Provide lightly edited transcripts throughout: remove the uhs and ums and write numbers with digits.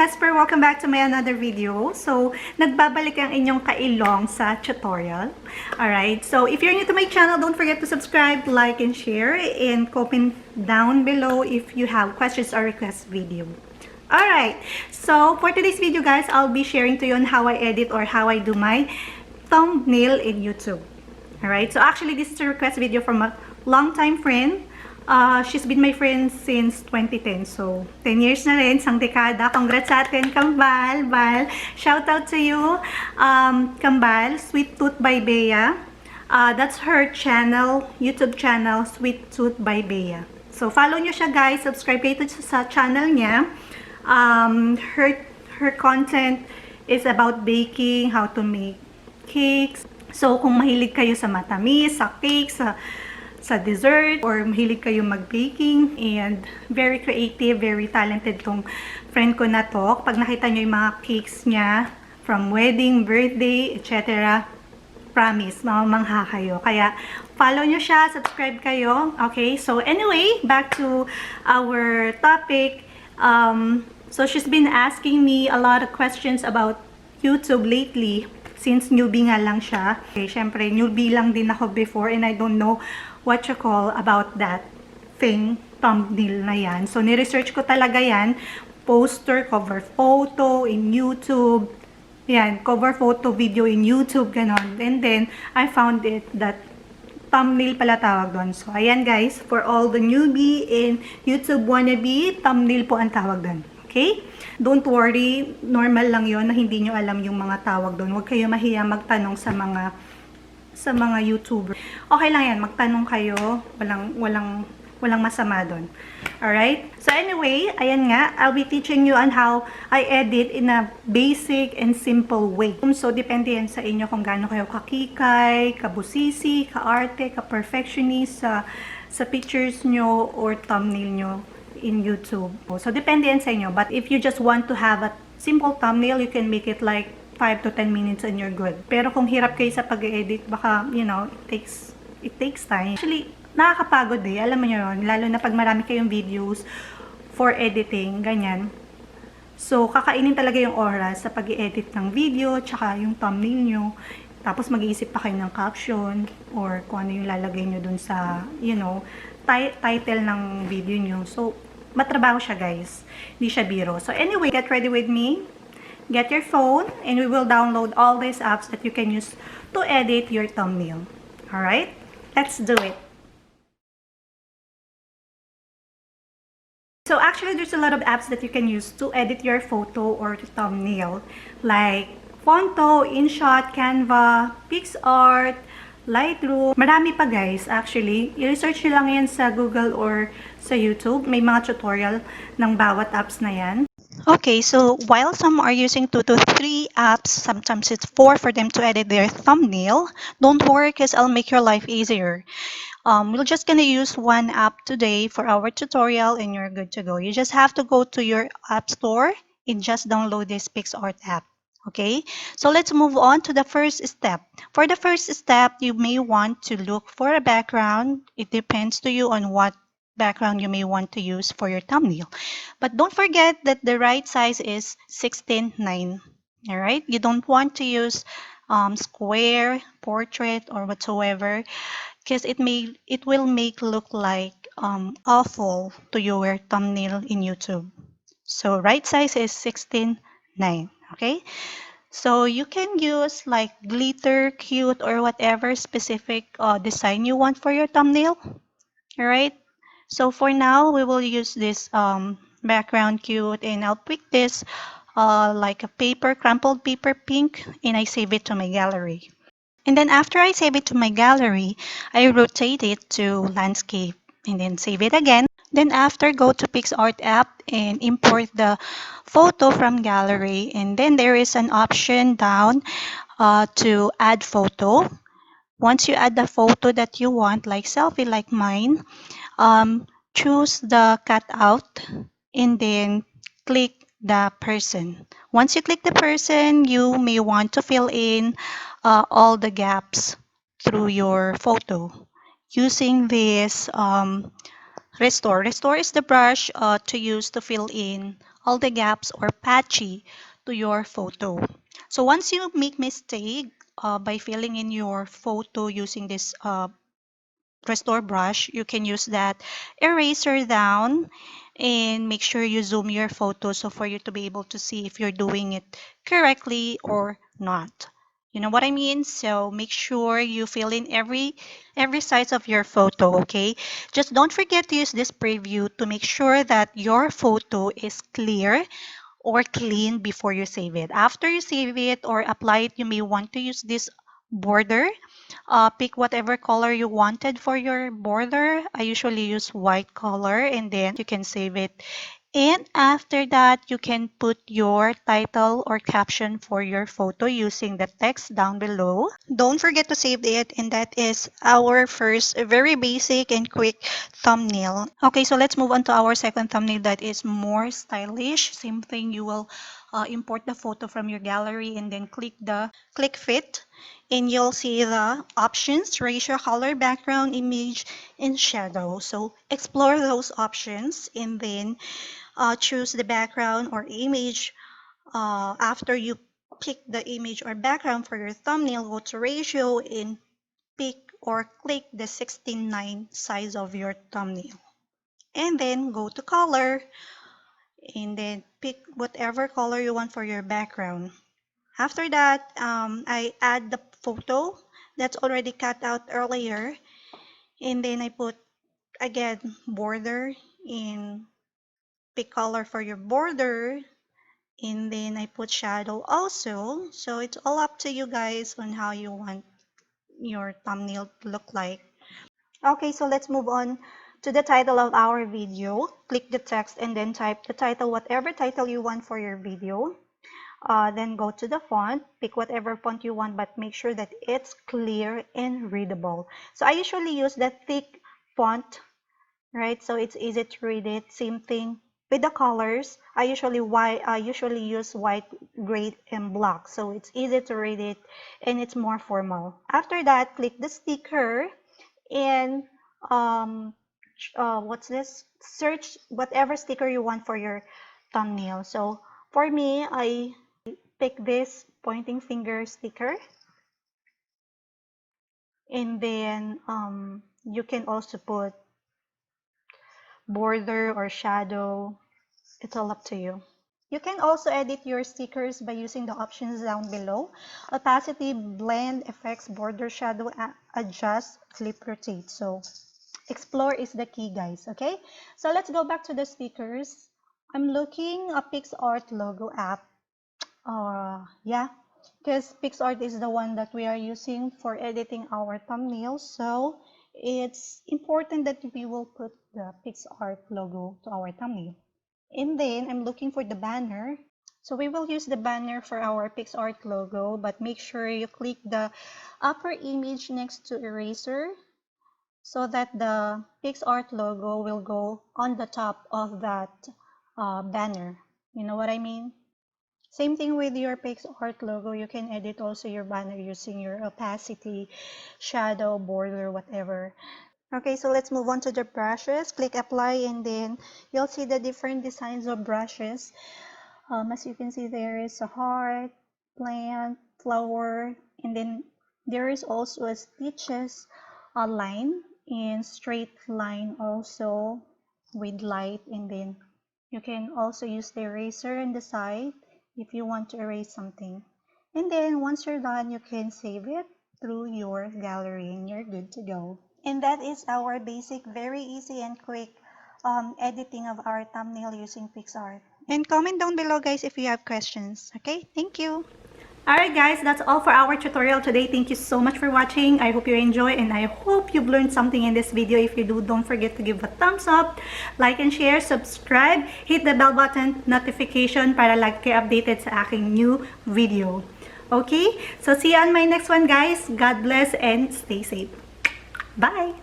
loveleehesper! Welcome back to my another video. So, nagbabalik ang inyong kailong sa tutorial. Alright, so if you're new to my channel, don't forget to subscribe, like, and share, and comment down below if you have questions or request video. Alright, so for today's video guys, I'll be sharing to you on how I edit or how I do my thumbnail in YouTube. Alright, so actually this is a request video from a long-time friend. She's been my friend since 2010. So, 10 years na rin, isang dekada. Congrats sa atin, Kambal. Bal. Shout out to you, Kambal. Sweet Tooth by Bea. That's her channel, YouTube channel, Sweet Tooth by Bea. So, follow nyo siya guys. Subscribe kayo sa channel niya. Her content is about baking, how to make cakes. So, kung mahilig kayo sa matamis, sa cakes, sa dessert, or mahilig kayo mag-baking, and very creative, very talented tong friend ko na to. Pag nakita nyo yung mga cakes niya, from wedding, birthday, etc., promise, mamamangha kayo. Kaya, follow nyo siya, subscribe kayo. Okay, so anyway, back to our topic. So she's been asking me a lot of questions about YouTube lately, since newbie nga lang siya. Okay, syempre, newbie lang din ako before, and I don't know what you call about that thing, thumbnail na yan. So, ni-research ko talaga yan. Poster, cover photo in YouTube. Yan, cover photo video in YouTube, ganon. And then, I found it that thumbnail pala tawag doon. So, ayan guys, for all the newbie in YouTube wannabe, thumbnail po ang tawag doon. Okay? Don't worry, normal lang yon na hindi nyo alam yung mga tawag doon. Huwag kayo mahiya magtanong sa mga YouTuber. Okay lang yan, magtanong kayo, walang masama doon. Alright? So anyway, ayan nga, I'll be teaching you on how I edit in a basic and simple way. So depende yan sa inyo kung gaano kayo kakikay, kabusisi, kaarte, ka-perfectionist sa pictures nyo or thumbnail nyo in YouTube. So depende yan sa inyo, but if you just want to have a simple thumbnail, you can make it like 5 to 10 minutes and you're good. Pero kung hirap kayo sa pag-edit, baka, you know, it takes time. Actually, nakakapagod eh. Alam mo yun, lalo na pag marami kayong videos for editing, ganyan. So, kakainin talaga yung oras sa pag-edit ng video, tsaka yung thumbnail nyo. Tapos, mag-iisip pa kayo ng caption, or kung ano yung lalagay nyo dun sa, you know, title ng video nyo. So, matrabaho siya guys. Hindi siya biro. So, anyway, get ready with me. Get your phone, and we will download all these apps that you can use to edit your thumbnail. Alright? Let's do it. So actually, there's a lot of apps that you can use to edit your photo or thumbnail. Like Fonto, InShot, Canva, PixArt, Lightroom. Marami pa guys, actually. I-research nyo lang yan sa Google or sa YouTube. May mga tutorial ng bawat apps na yan. Okay, so while some are using 2 to 3 apps, sometimes it's 4 for them to edit their thumbnail, don't worry because I'll make your life easier. We're just gonna use one app today for our tutorial and you're good to go. You just have to go to your app store and just download this PixArt app. Okay, so let's move on to the first step. For the first step, you may want to look for a background. It depends to you on what background you may want to use for your thumbnail. But don't forget that the right size is 16:9. All right, you don't want to use square, portrait, or whatsoever, because it will make look like awful to your thumbnail in YouTube. So right size is 16:9. Okay, so you can use like glitter, cute, or whatever specific design you want for your thumbnail. All right. So for now, we will use this background cute, and I'll pick this like a paper, crumpled paper pink, and I save it to my gallery. And then after I save it to my gallery, I rotate it to landscape and then save it again. Then after, go to PixArt app and import the photo from gallery. And then there is an option down to add photo. Once you add the photo that you want, like selfie, like mine, choose the cutout and then click the person. Once you click the person, you may want to fill in all the gaps through your photo using this restore. Restore is the brush to use to fill in all the gaps or patchy to your photo. So once you make mistake by filling in your photo using this restore brush, you can use that eraser down and make sure you zoom your photo so for you to be able to see if you're doing it correctly or not. You know what I mean? So make sure you fill in every size of your photo, okay? Just don't forget to use this preview to make sure that your photo is clear or clean before you save it. After you save it or apply it, you may want to use this border. Pick whatever color you wanted for your border. I usually use white color and then you can save it. And after that, you can put your title or caption for your photo using the text down below. Don't forget to save it, and that is our first very basic and quick thumbnail. Okay, so let's move on to our second thumbnail that is more stylish. Same thing, you will import the photo from your gallery and then click fit, and you'll see the options: ratio, color, background, image, and shadow. So explore those options and then choose the background or image. After you pick the image or background for your thumbnail, go to ratio and pick or click the 16:9 size of your thumbnail. And then go to color and then pick whatever color you want for your background. After that, I add the photo that's already cut out earlier, and then I put again border and pick color for your border, and then I put shadow also. So it's all up to you guys on how you want your thumbnail to look like. Okay, so let's move on to the title of our video. Click the text and then type the title, whatever title you want for your video. Then go to the font, pick whatever font you want, but make sure that it's clear and readable. So I usually use the thick font, right? So it's easy to read it. Same thing with the colors. I usually use white, gray, and black. So it's easy to read it and it's more formal. After that, click the sticker and what's this? Search whatever sticker you want for your thumbnail. So for me, I pick this pointing finger sticker, and then you can also put border or shadow. It's all up to you. You can also edit your stickers by using the options down below: opacity, blend, effects, border, shadow, adjust, flip, rotate. So explore is the key, guys. Okay, so let's go back to the stickers. I'm looking a PixArt logo app. Yeah, because PixArt is the one that we are using for editing our thumbnails. So it's important that we will put the PixArt logo to our thumbnail. And then I'm looking for the banner. So we will use the banner for our PixArt logo, but make sure you click the upper image next to eraser so that the PixArt logo will go on the top of that banner. You know what I mean? Same thing with your PixArt logo. You can edit also your banner using your opacity, shadow, border, whatever. Okay, so let's move on to the brushes. Click apply and then you'll see the different designs of brushes. As you can see, there is a heart, plant, flower, and then there is also a stitches, a line, and straight line also with light. And then you can also use the eraser on the side if you want to erase something. And then once you're done, you can save it through your gallery and you're good to go. And that is our basic, very easy and quick editing of our thumbnail using PixArt. And comment down below, guys, if you have questions. Okay, thank you. Alright guys, that's all for our tutorial today. Thank you so much for watching. I hope you enjoy and I hope you've learned something in this video. If you do, don't forget to give a thumbs up, like and share, subscribe, hit the bell button, notification para lagi kayo updated sa aking new video. Okay, so see you on my next one, guys. God bless and stay safe. Bye!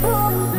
Oh,